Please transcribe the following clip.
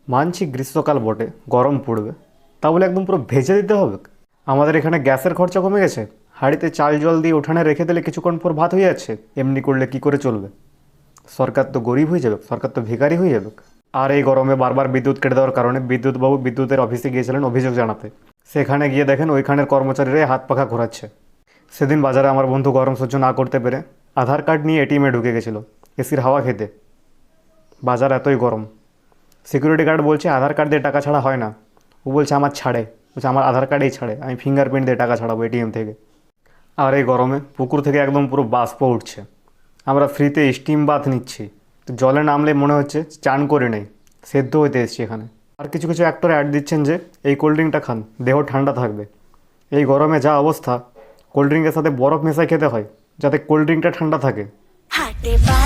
মানছি গ্রীষ্মকাল বটে, গরম পড়বে, তা বলে একদম পুরো ভেজে দিতে হবে? আমাদের এখানে গ্যাসের খরচা কমে গেছে, হাঁড়িতে চাল জল দিয়ে উঠানে রেখে দিলে কিছুক্ষণ পর ভাত হয়ে যাচ্ছে। এমনি করলে কি করে চলবে? সরকার তো গরিব হয়ে যাবে, সরকার তো ভিখারি হয়ে যাবে। আর এই গরমে বারবার বিদ্যুৎ কেটে দেওয়ার কারণে বিদ্যুৎবাবু বিদ্যুতের অফিসে গিয়েছিলেন অভিযোগ জানাতে। সেখানে গিয়ে দেখেন ওইখানের কর্মচারীরাই হাত পাখা ঘোরাচ্ছে। সেদিন বাজারে আমার বন্ধু গরম সহ্য না করতে পেরে আধার কার্ড নিয়ে এটিএমে ঢুকে গেছিল এসির হাওয়া খেতে। বাজার এতই গরম, সিকিউরিটি গার্ড বলছে আধার কার্ড দিয়ে টাকা ছাড়া হয় না। ও বলছে আমার ছাড়ে, বলছে আমার আধার কার্ডেই ছাড়ে, আমি ফিঙ্গারপ্রিন্ট দিয়ে টাকা ছাড়াবো এটিএম থেকে। আর এই গরমে পুকুর থেকে একদম পুরো বাষ্প উঠছে। আমরা ফ্রিতে স্টিম বাথ নিচ্ছি, তো জলে নামলে মনে হচ্ছে চান করে নেই, সেদ্ধ হইতে এসছি এখানে। আর কিছু কিছু অ্যাক্টর অ্যাড দিচ্ছেন যে এই কোল্ড ড্রিঙ্কটা খান, দেহ ঠান্ডা থাকবে। এই গরমে যা অবস্থা, কোল্ড ড্রিঙ্কের সাথে বরফ মেশাই খেতে হয় যাতে কোল্ড ড্রিঙ্কটা ঠান্ডা থাকে। হাতে পা